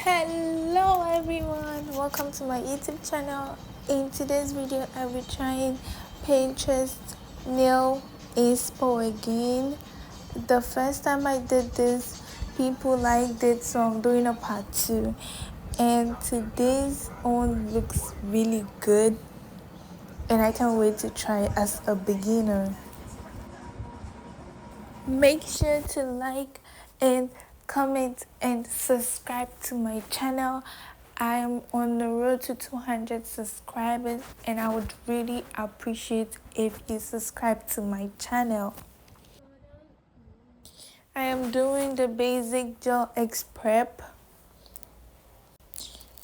Hello everyone, welcome to my YouTube channel. In today's video I'll be trying Pinterest nail Inspo again. The first time I did this, people liked it, so I'm doing a part 2, and today's one looks really good and I can't wait to try it as a beginner. Make sure to like and comment and subscribe to my channel. I am on the road to 200 subscribers and I would really appreciate if you subscribe to my channel. I am doing the basic gel X prep.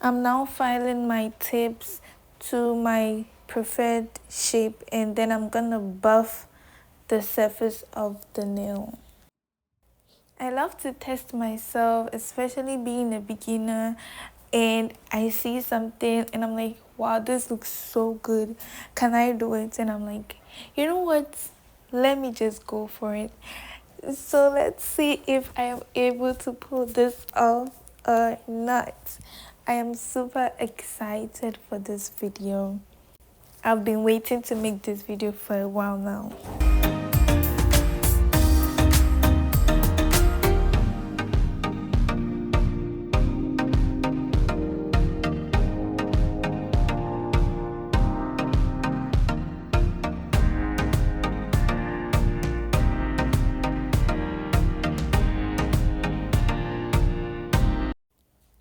I'm now filing my tips to my preferred shape and then I'm gonna buff the surface of the nail. I love to test myself, especially being a beginner, and I see something and I'm like, wow, this looks so good. Can I do it? And I'm like, you know what? Let me just go for it. So let's see if I am able to pull this off or not. I am super excited for this video. I've been waiting to make this video for a while now.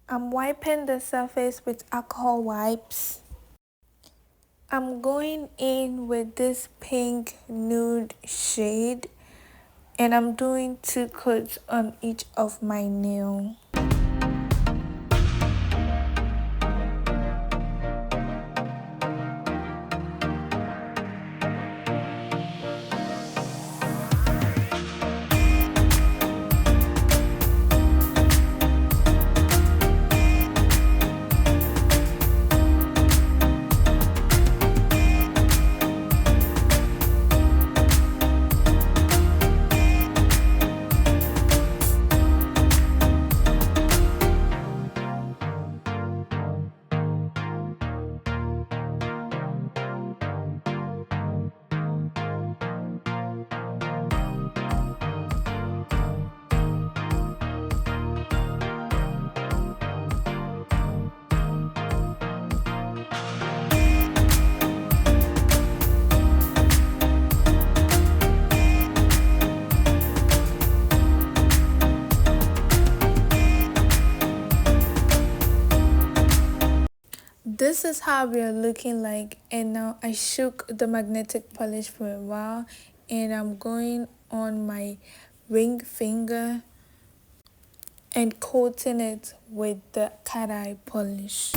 I'm wiping the surface with alcohol wipes. I'm going in with this pink nude shade and I'm doing 2 coats on each of my nail. This is how we are looking like, and now I shook the magnetic polish for a while and I'm going on my ring finger and coating it with the cat eye polish.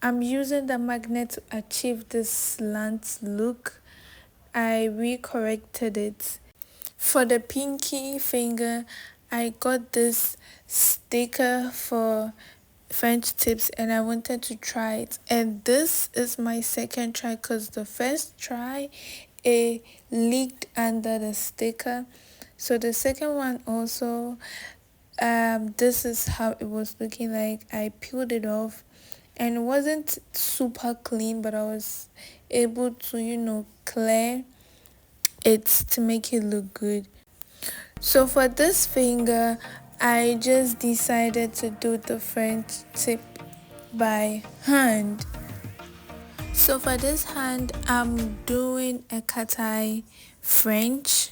I'm using the magnet to achieve this slant look. I recorrected it. For the pinky finger, I got this sticker for French tips and I wanted to try it. And this is my second try because the first try, it leaked under the sticker. So the second one also, this is how it was looking like. I peeled it off and it wasn't super clean, but I was able to clear it to make it look good. So for this finger, I just decided to do the French tip by hand. So for this hand, I'm doing a cat eye French.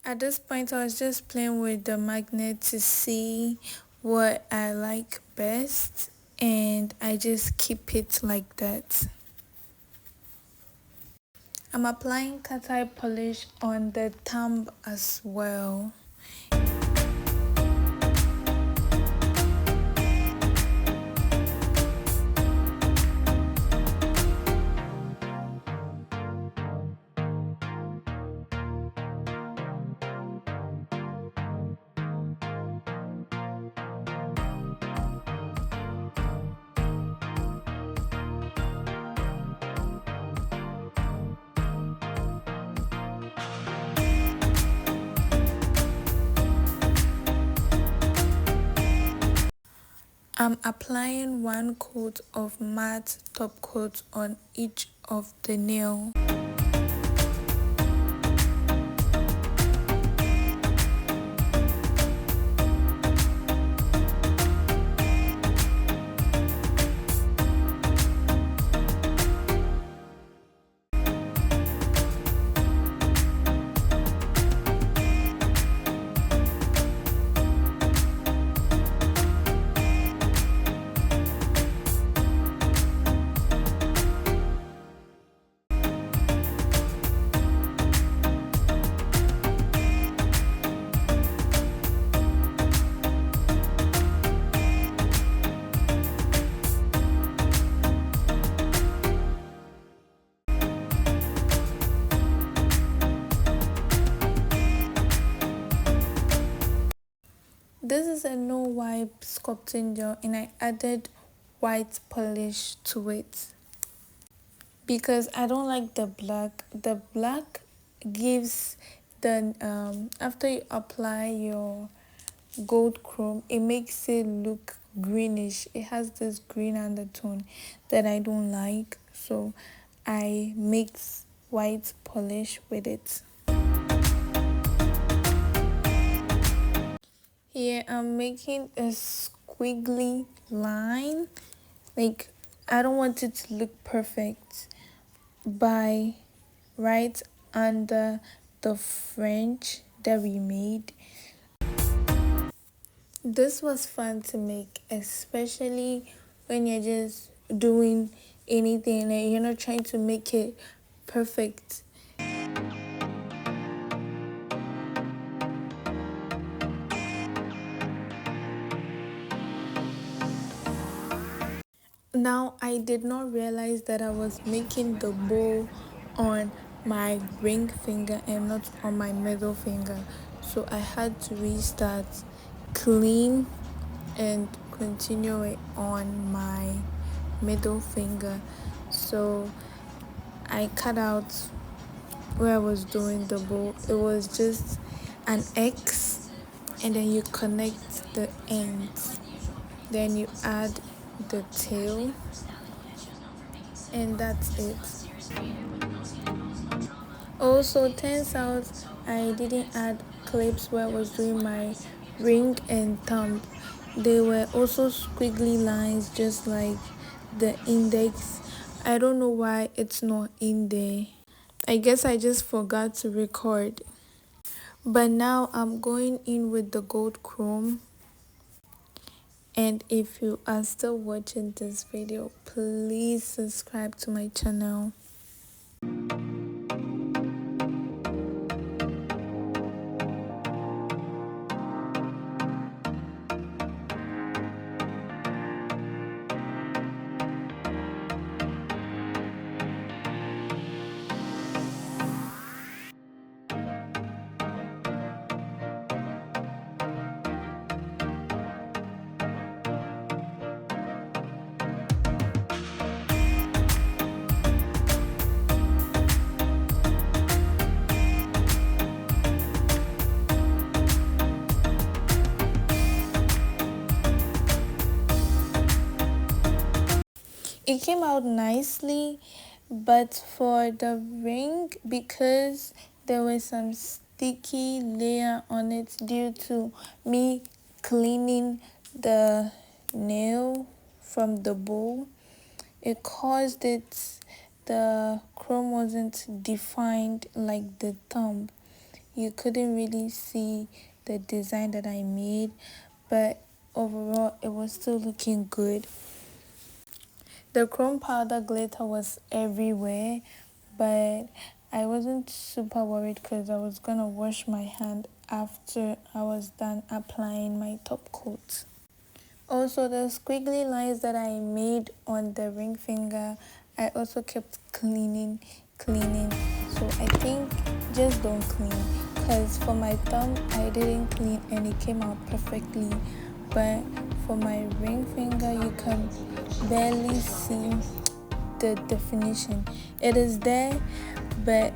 At this point, I was just playing with the magnet to see what I like best, and I just keep it like that. I'm applying cat eye polish on the thumb as well. I'm applying one coat of matte top coat on each of the nail. This is a no wipe sculpting gel and I added white polish to it because I don't like the black. The black gives the after you apply your gold chrome, it makes it look greenish. It has this green undertone that I don't like, so I mix white polish with it. Here I'm making a squiggly line, like I don't want it to look perfect, by right under the French that we made. This was fun to make, especially when you're just doing anything and you're not trying to make it perfect. Now I did not realize that I was making the bow on my ring finger and not on my middle finger, so I had to restart, clean and continue it on my middle finger. So I cut out where I was doing the bow. It was just an X and then you connect the ends, then you add the tail, and that's it. Also, turns out I didn't add clips where I was doing my ring and thumb. They were also squiggly lines just like the index. I don't know why it's not in there. I guess I just forgot to record. But now I'm going in with the gold chrome. And if you are still watching this video, please subscribe to my channel. It came out nicely, but for the ring, because there was some sticky layer on it due to me cleaning the nail from the bowl, it caused the chrome wasn't defined like the thumb. You couldn't really see the design that I made, but overall it was still looking good. The chrome powder glitter was everywhere, but I wasn't super worried because I was gonna wash my hand after I was done applying my top coat. Also, the squiggly lines that I made on the ring finger, I also kept cleaning. So I think just don't clean, because for my thumb I didn't clean and it came out perfectly, but for my ring finger you can barely see the definition. It is there, but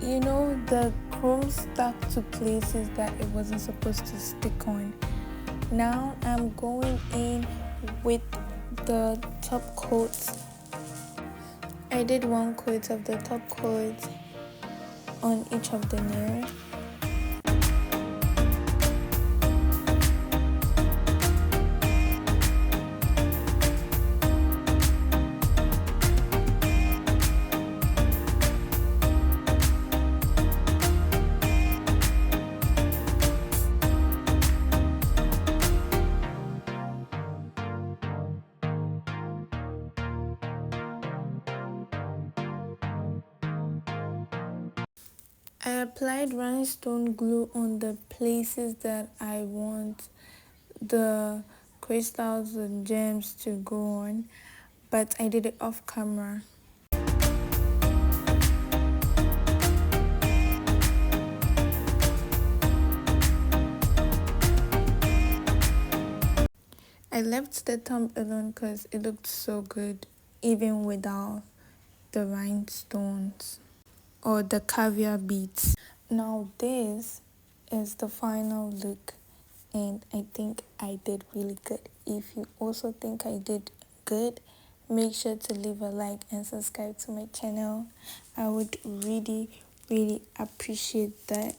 you know, the chrome stuck to places that it wasn't supposed to stick on. Now I'm going in with the top coat. I did one coat of the top coat on each of the nails. I applied rhinestone glue on the places that I want the crystals and gems to go on, but I did it off camera. I left the thumb alone because it looked so good even without the rhinestones or the caviar beads. Now this is the final look, and I think I did really good. If you also think I did good, make sure to leave a like and subscribe to my channel. I would really appreciate that.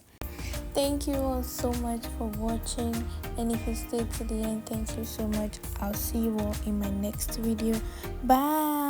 Thank you all so much for watching, and if you stayed to the end, thank you so much. I'll see you all in my next video. Bye.